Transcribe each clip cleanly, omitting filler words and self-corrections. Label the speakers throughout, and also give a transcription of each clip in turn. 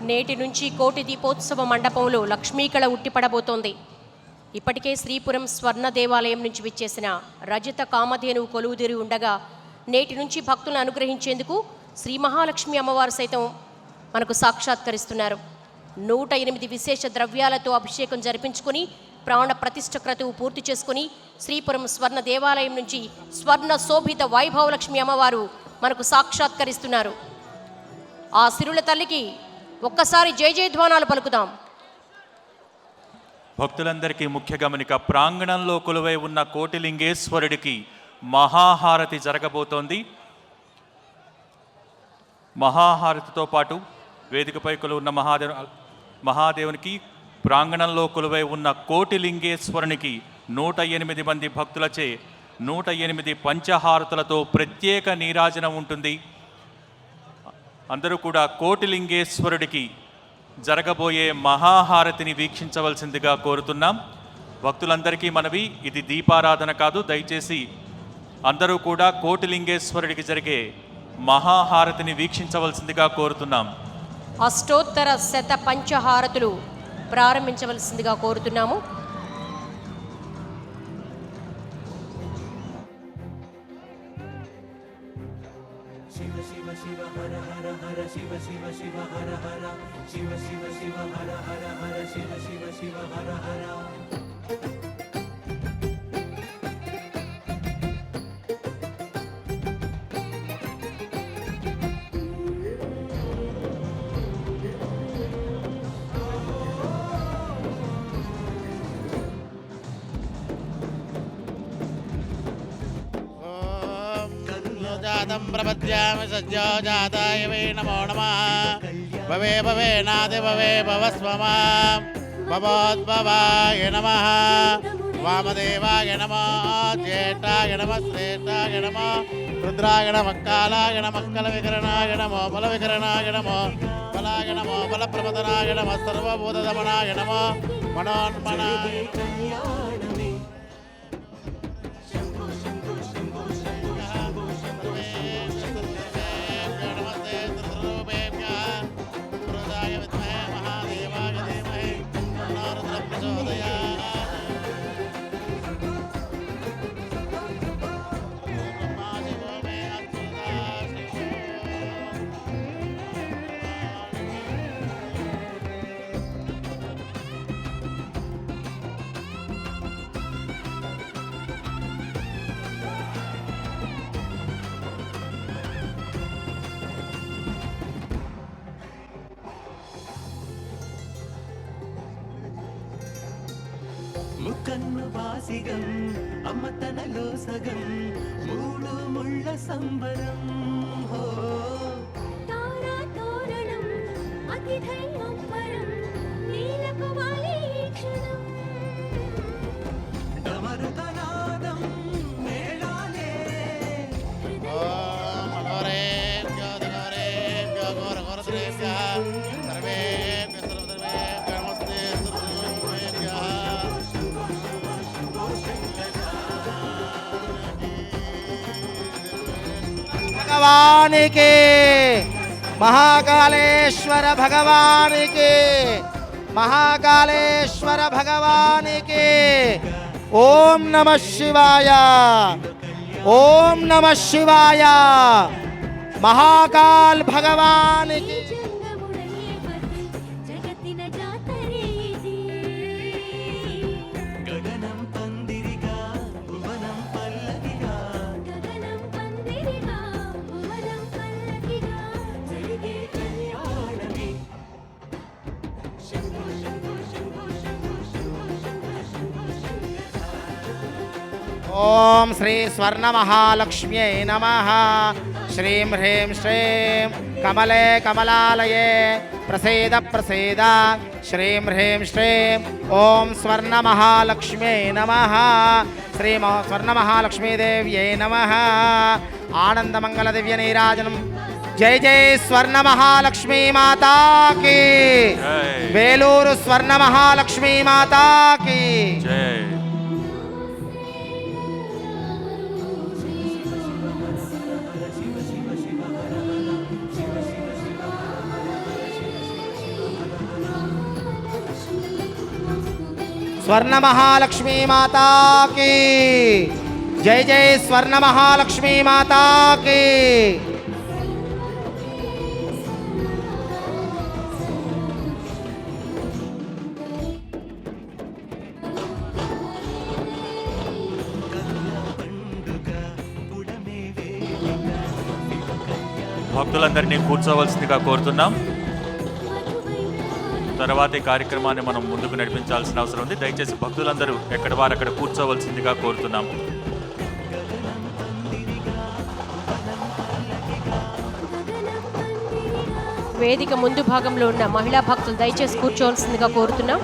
Speaker 1: నేటి నుంచి కోటి దీపోత్సవ మండపంలో లక్ష్మీకళ ఉట్టిపడబోతోంది. ఇప్పటికే శ్రీపురం స్వర్ణ దేవాలయం నుంచి విచ్చేసిన రజత కామధేనువు కొలువుదీరి ఉండగా నేటి నుంచి భక్తులను అనుగ్రహించేందుకు శ్రీ మహాలక్ష్మి అమ్మవారు సైతం మనకు సాక్షాత్కరిస్తున్నారు. 108 విశేష ద్రవ్యాలతో అభిషేకం జరిపించుకుని ప్రాణ ప్రతిష్ఠ క్రతువు పూర్తి చేసుకుని శ్రీపురం స్వర్ణ దేవాలయం నుంచి స్వర్ణ శోభిత వైభవలక్ష్మి అమ్మవారు మనకు సాక్షాత్కరిస్తున్నారు. ఆ సిరుల తల్లికి ఒక్కసారి జయ జయధ్వానాలు పలుకుదాం.
Speaker 2: భక్తులందరికీ ముఖ్య గమనిక, ప్రాంగణంలో కొలువై ఉన్న కోటిలింగేశ్వరుడికి మహాహారతి జరగబోతోంది. మహాహారతితో పాటు వేదికపై కొలువున్న మహాదేవునికి ప్రాంగణంలో కొలువై ఉన్న కోటిలింగేశ్వరునికి 108 మంది భక్తులచే 108 పంచహారతులతో ప్రత్యేక నీరాజనం ఉంటుంది. అందరూ కూడా కోటిలింగేశ్వరుడికి జరగబోయే మహాహారతిని వీక్షించవలసిందిగా కోరుతున్నాం. భక్తులందరికీ మనవి, ఇది దీపారాధన కాదు. దయచేసి అందరూ కూడా కోటిలింగేశ్వరుడికి జరిగే మహాహారతిని వీక్షించవలసిందిగా కోరుతున్నాం.
Speaker 1: అష్టోత్తర శత పంచహారతులు ప్రారంభించవలసిందిగా కోరుతున్నాము.
Speaker 3: శివ శివ శివ హర హర హర శివ శివ శివ హర హర శివ శివ శివ హర హర హర శివ శివ శివ హర హర.
Speaker 4: జాతం ప్రపద్యామి సజ్జో జాతాయ వై నమో నమః. భవే భవే నాది భవే భవస్వమా భవోద్భవాయ నమః. వామదేవాయ నమః. జ్యేష్ఠాయ నమః. శ్రేష్ఠాయ నమః. రుద్రాయ నమః. కాలాయ నమః. కల వికరణాయ నమః. బల వికరణాయ నమః. బలాయ నమః. బల ప్రమదనాయ నమః. సర్వభూతదమనాయ నమః. మనోన్మనాయ
Speaker 3: ముకన్ను వాసిగం అమ్మ తనలో సగం 3 ముళ్ళ సంబరం. హో
Speaker 5: తారా తోరణం అతిథైవం పరం నీలకు వాలి క్షణం.
Speaker 3: డమరుకనాదం మేళాలే
Speaker 4: ఓం అఘోరేభ్యో దిఘోరేభ్యో ఘోరఘోరశ్రేభ్యః సర్వేభ్యః సర్వసర్వేభ్యో నమస్తే సర్వేభ్యః. భగవానికి మహాకాళేశ్వర భగవానికి మహాకాళేశ్వర భగవానికి ఓం నమః శివాయ. ఓం నమః శివాయ. మహాకాల్ భగవానికి
Speaker 5: జంగముడయ్యే పతి జగతిన జాతరే ఇది.
Speaker 3: గగనం పందిరిగా భువనం పల్లకిగా
Speaker 5: గగనం పందిరిగా భువనం పల్లకిగా
Speaker 3: జరిగే కళ్యాణమి. శంభో శంభో శంభో శంభో శంభో శంభో శంభో శంభో.
Speaker 4: ఓం శ్రీ స్వర్ణ మహాలక్ష్మ్యై నమః. శ్రీం హ్రీం శ్రీం కమలే కమలాలయే ప్రసీద ప్రసీద. శ్రీం హ్రీం శ్రీం ఓం స్వర్ణ మహాలక్ష్మ్యై నమః. శ్రీ స్వర్ణ మహాలక్ష్మీదేవ్యై నమః. ఆనందమంగళ దివ్య నీరాజనం. జై జై స్వర్ణ మహాలక్ష్మీ మాతాకి. వేలూరు స్వర్ణ మహాలక్ష్మీ మాతాకి
Speaker 2: జై.
Speaker 6: స్వర్ణ మహాలక్ష్మీ మాతాకి జై జై స్వర్ణ మహాలక్ష్మీ మాతాకి.
Speaker 2: భక్తులందరినీ కూర్చోవలసిందిగా కోరుతున్నాం. తర్వాత ఈ కార్యక్రమాన్ని మనం ముందుకు నడిపించాల్సిన అవసరం ఉంది. దయచేసి భక్తులందరూ ఎక్కడ వారు అక్కడ కూర్చోవలసిందిగా కోరుతున్నాం.
Speaker 1: వేదిక ముందు భాగంలో ఉన్న మహిళా భక్తులు దయచేసి కూర్చోవలసిందిగా కోరుతున్నాం.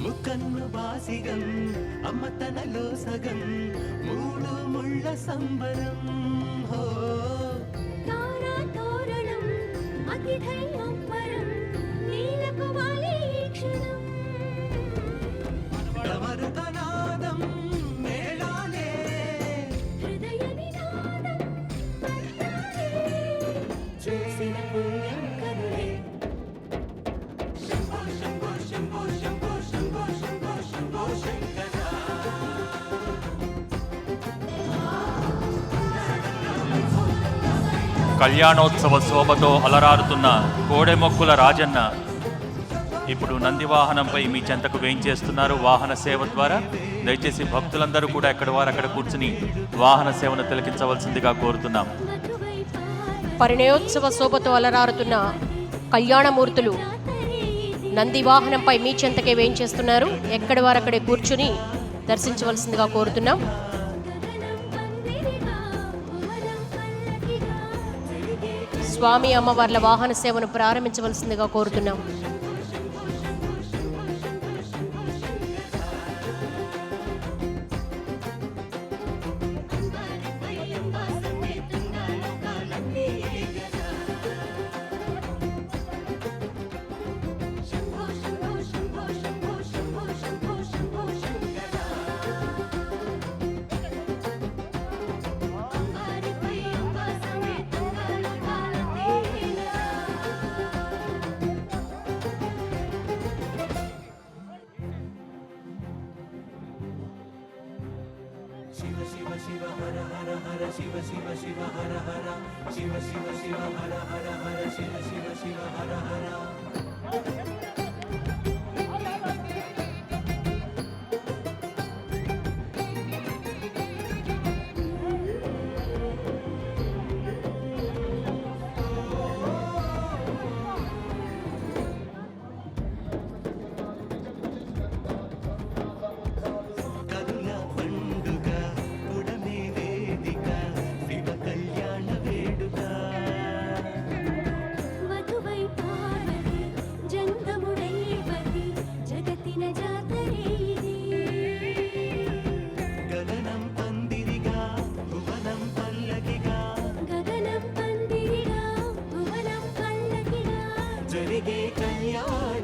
Speaker 3: ముక్కన్ను బాసిగం అమ్మ తనలో సగం మూడు ముళ్ళ సంబరం హో
Speaker 5: తారా తోరణం అతిథైవం పరం నీలకు వాలి క్షణం
Speaker 3: ప్రవరుతనాదం మేళాలే
Speaker 5: హృదయ నినాదం పట్టాలే చూసిన పుణ్యం కరులే
Speaker 2: కళ్యాణోత్సవ శోభతో అలరారుతున్న కోడెమొక్కుల రాజన్న ఇప్పుడు నందివాహనంపై మీ చెంతకు వేయించేస్తున్నారు వాహన సేవ ద్వారా. దయచేసి భక్తులందరూ కూడా ఎక్కడ వారు అక్కడ కూర్చుని వాహన సేవను తిలకించవలసిందిగా కోరుతున్నాం.
Speaker 1: పరిణయోత్సవ శోభతో అలరారుతున్న కళ్యాణమూర్తులు నంది వాహనంపై మీ చెంతకే వేయించేస్తున్నారు. ఎక్కడి వారు అక్కడే కూర్చుని దర్శించవలసిందిగా కోరుతున్నాం. స్వామి అమ్మవార్ల వాహన సేవను ప్రారంభించవలసిందిగా కోరుతున్నాం.
Speaker 3: శివ శివ శివ హర హర హర శివ శివ శివ హర హర శివ శివ శివ హర హర హర శివ శివ శివ హర హర కరుణ పండుగ ఉడమే వేదిక శివ కళ్యాణ వేడుక
Speaker 5: వధువై పార్వతి జంగముడైపతి జగతిన జాతరే ఇది
Speaker 3: గగనం పందిరిగా భువనం పల్లకిగా
Speaker 5: గగనం పందిరిగా భువనం పల్లకిగా
Speaker 3: జరిగే కళ్యాణ